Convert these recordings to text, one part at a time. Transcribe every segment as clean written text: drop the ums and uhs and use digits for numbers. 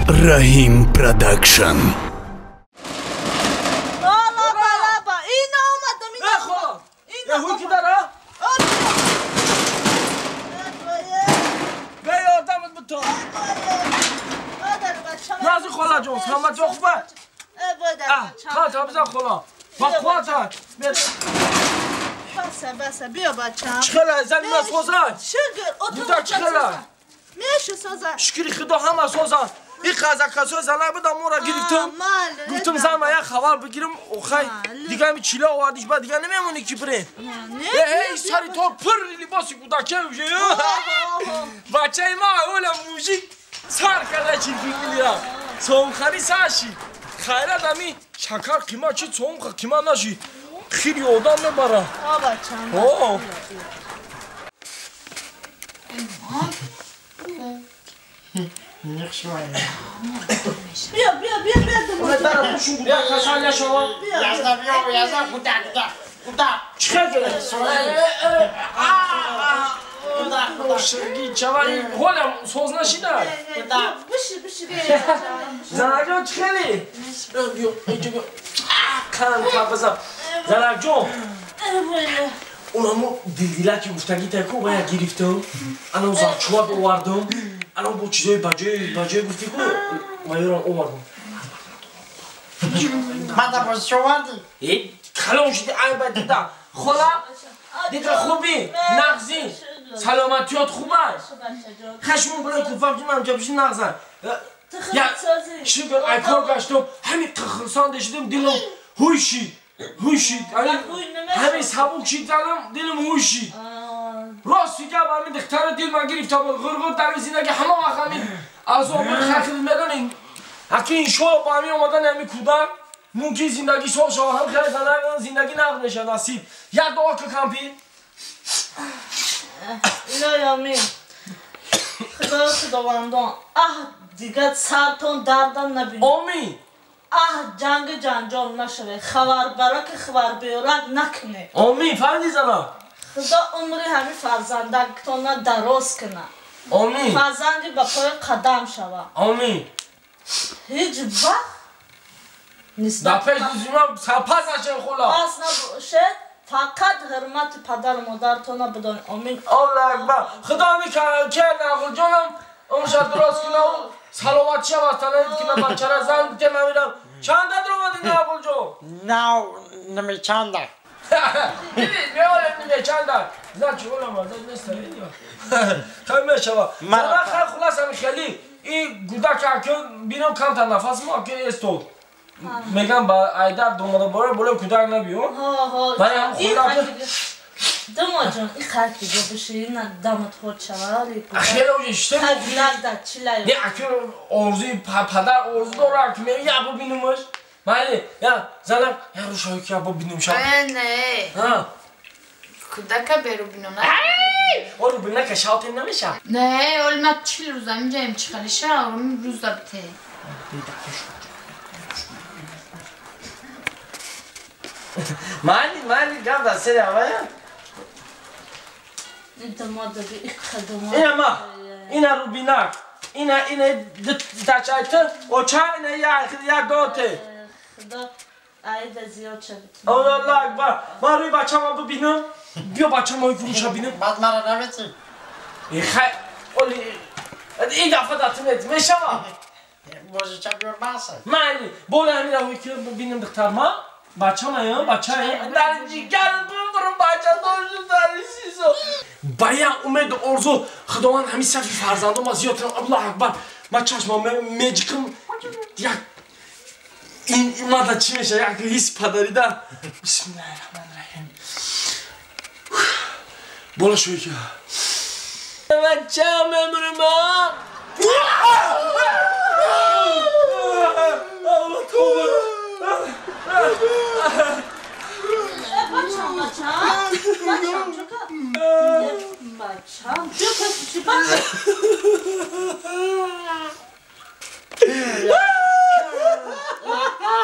Rahim Production. اینا اومدم خدا یهوی که داره؟ به یادمت بتا نازی خلا جونز همه جا خوبه؟ خواهد ها بزن خلا با خواهد ها بسه بیا بچم چخله زنی من سوزن شکر بودا چخله میشه سوزن شکری خدا همه سوزن این قزاقستان زنه بودم اون را گرفتم گفتم زن من یک خبر بگیرم اوخی دیگه همی چیله آوردیش بعد دیگه نمیمونی کی بریم ای سری تو پر لباسی کودکه میشه بچه ما اولا موجی سر کرده چی فکریرم سوم خری ساشی خیرت همی شکر کما چی سوم کما نشی خیلی آدم میبره بچم بیا اون داره پوشون بوده کسان نشوا یازده بوده چه گره شرگی چوانی حالم سوز نشیده بشی زنک جون چخیلی بیا اینجا بیا کنم تا بزن زنک جون اونمو دیلدیلکی گفتگی تکو باید گرفتم الان زرچوات آوردم الان با چیزای بجای گفتی کن مایوران آوردم من تا بازی شو وردی؟ کلام شدی باید دیدم خلا دیگه خوبی نغزی سلامتیات خوبه خشمون برای کوفم من جا بشی نغزن شکر ای کار گشتم همین قخلسان دشتم دلم هوشید همین سبوک شیدم دلم هوشید راست فکر همین دختر دل من گرفتم غرغر در زندگی همه وقت همین از آمر خرخیل میدونین حتی این شو با همین آمدن همین کودک ممکن زندگی سو شو هم خیلی زندگی نقد نشه نصیب یک دعا که کمپی الهی خداوندان دیگه سرتون دردن نبینید آمین جنگ جنجال نشده خبر برا که خبر بیارد نکنه آمین فهمیدی زنم خدا عمری همین فرزندکتون دراز کنه آمین فرزندی با پای قدم شوه آمین هیچ وقت در پیش دوزیمم سرپس نشه خلا پس نباشد فقط حرمت پدر مادرتون بدون آمین الله اکبر خدا همین که نقل جانم اون شد درست کنه و سلامتی هم از تنهید کنه بچه را زن که نمیدم چند در اومدی نقل جان؟ نه نمی چنده دیدید میالیم نمی چنده زن چه بولم زن نیست تایید خیلی میشوه زن خیلی خلاص همین خیلی این گودک اکن بینم کم تا نفس ما که استود میگم با ایدر دومده باره بوله کودک نبیون برای هم خودم دما جان این خرک دیگه بشه این دمت خود شوه خیلی اوجه اشته خیلی در چیله یه اکر آرزوی پدر آرزو داره اکر میگه یه با بینمش مالی یا زنم یه رو شایی که با بینم شد نه کودک برو بینم نه او رو بینه که شاطر نمیشه نه اولمت 40 روز اینجا ایم چخالی شه اولم روز دا بته مالی گم در سری اوه این ما اینا رو بینک اینا دچایت و چه اینا یک داته خدا عید زیاد شد الله اکبر من روی بچه ما ببینم بیا بچه ما فروش بینم بعد مرا نمیتی این دفعه داتونت میشه بازی چه بیار بحثه مالی بوله همین روی که ببینم دختر ما بچه ما یا بچه در جیگر برم بچه داشت در سیزو باید امید آرزو خداوند همین صفی فرزندم ما زیاد کنم الله اکبر من چشمم میجکم یک این ماده چی میشه یک حس پدریده بسم الله الرحمن الرحیم بالا شوی که بچه هم ما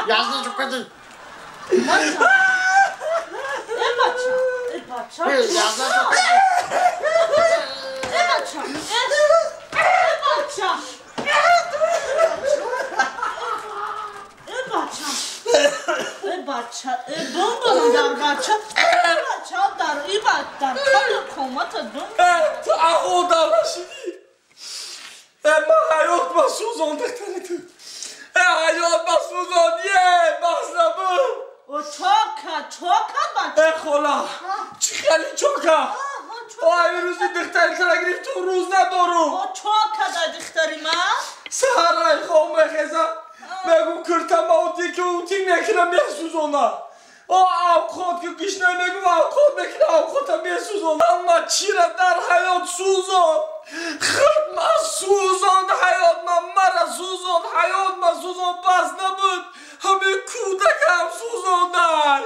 یازده چو کدی بچه دنبال در بچه در این در کمات تو اخو دارشیدی ما حیات ما سوزانده کنی تو حیات ما سوزانیه بس نبود او چاکا بچه خلا چی خیلی چاکا این روزی دختری تره گرفت تو روز ندارم او چاکا در دختری من سهرای خواه مخیزم بگو کرتم آتی که اوتی نکنم بیسوزانه خود که گشنه میگو خود نکنه خودم بیسوزانه اما چی را در حیات سوزان خود ما سوزان حیات ما مرا سوزان حیات ما سوزان بس نبود همه کودکم سوزاندن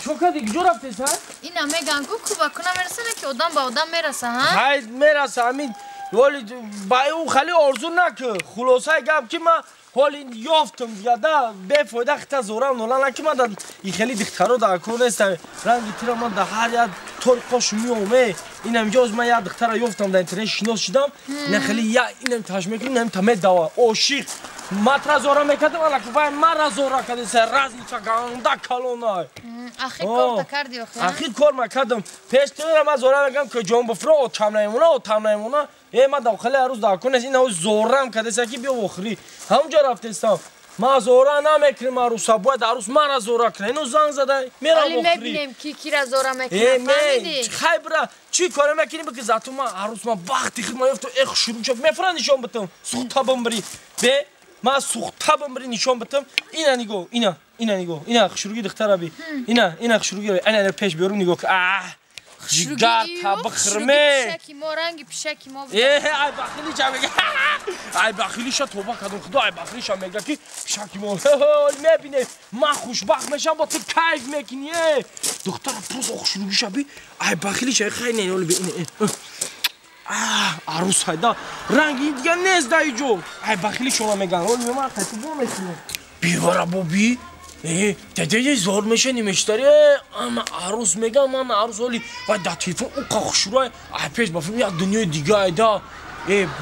چوکا دیگه جو رفته سر؟ اینا میگن کوبا کنم میرسه که آدم با آدم میرسه ها؟ های میرسه همین ولی با اون خیلی آرزو نکه خلاصه گم که من حالی یافتم دیگه ده بفایده خیلی زورم نولا نکه من در این خیلی دخترها در کار نیستم رنگی تیره من در هر یاد طرقاش میومه اینم جاز من یاد دختر یافتم در اینترنت شناس شدم این خیلی اینم تشمیه کنم اینم تمه دوا عاشق ماترا زورا میکردم ولی که مرا زورا کردی سر رازی چه گنده کلونای آخر کار کردی آخر آخر کار میکردم پیش تو من زورا میگم که جان بفرو و تام نمیمونه من داخل روز داکون این او زورم کردی سکی بیا آخری همونجا رفتم ما زورا نمیکنم عروسا باید عروس مرا زورا کنه اینو زنگ زده میرم آخری میبینیم کی را زورا میکنه فهمیدی خیبره چی کار میکنی بگی زاتو ما عروس ما وقتی خود ما یفتو اخ شروع شد میفرن نشون بدم سوختا بمبری به ما سوختا بمبری نشون بدم اینا نگو اینا شروعی دختر ابی اینا شروعی انا پیش بیارم نگو که جگر تا بخرمه پیشکی ما رنگی پیشکی ما ای بخیلی چه میگه ای بخیلی شا توبه کردم خدا ای بخیلی شا میگه که پیشکی ما میبینه من خوشبخت میشم با تو کیف میکنی دختر پروز آخ شروعی شا بی ای بخیلی شا خیلی نه بینه عروس هایدا رنگی دیگه نیست دایی جو ای بخیلی شما میگن ولی من خیلی بو میکنم بیوارا بابی دیگه زور میشه نمیشتره اما عروس میگم من عروس ولی باید در تیفون اون خوشروی پیش بافیم یک دنیای دیگه ایدا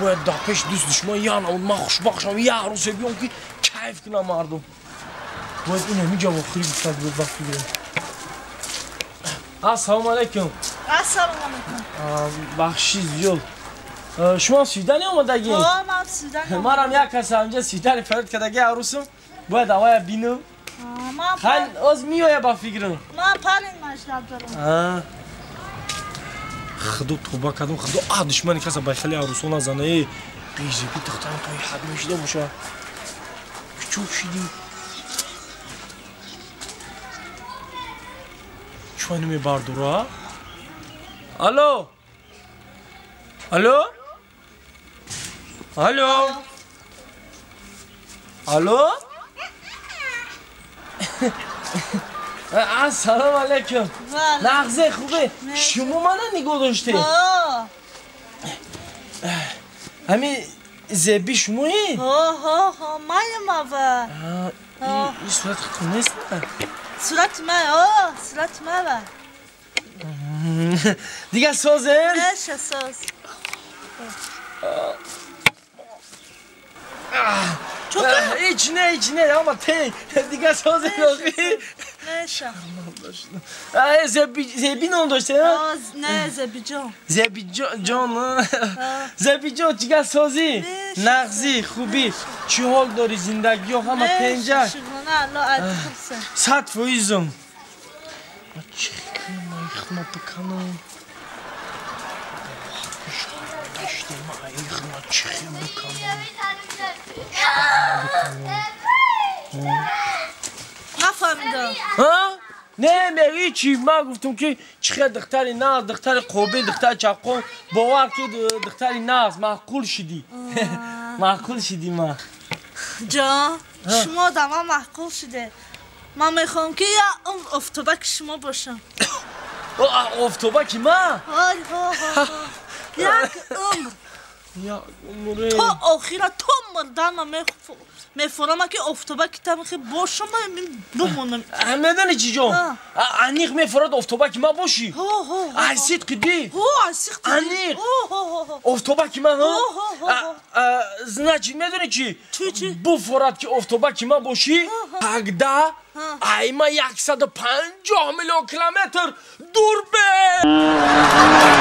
باید در پیش دوست دشمن یا نه من خوشبخت شم یه عروس بیام که کیف کنم مردم باید این همیجا خیلی بیشتر بود وقتی بیرم السلام علیکم السلام علیکم بخشی زیاد شما سویدنی آمدگی؟ من سویدنی منم یک کسی همجا سویدنی فرد کدگی عروسم باید اوای بینم خیلی از میایه با فکرم من پرین مجلب دارم خدا توبه کردم خدا دشمنی کسی با خیلی عروسان نزنه قیزی که دخترم تایی حد میشیده باشه چوب شیدیم چون نمی بردورا الو الو الو الو السلام علیکم لحظه خوبه شما منو نگاه داشته همین زبی شمایی؟ منم اول این صورت خود نیست نه؟ صورت من دیگه سازه؟ نشه ساز هیچ نه اما تی دیگه سازه نخی نشه زبی نام داشته؟ نه زبی جان زبی جان دیگه سازی؟ نغزی خوبی چی حال داری زندگی ها همه پنجه؟ صد فویزم چی خیلی ما ایخما بکنم ما ایخما چی خیلی بکنم نفهمیدم نه میگی چی من گفتم که چقدر دختری ناز دختر قوبه دختر چاقو باور که دختری ناز معقول شدی معقول شدی ما جان شما دما معقول شده من میخوام که یه عمر افتوبک شما باشم افتوبک ما؟ یک عمر یا عمره تا آخیرا تا مردن من میفرامم که افتوبک تام خیلی باشم بمونم میدونی چی جان انیق میفراد افتوبک ما باشی هو عزیز قدی عزیز انیق افتوبک من ها значит میدونی چی بفراد که افتوبک ما باشی тогда ای ما 150 میلیون کیلومتر دور به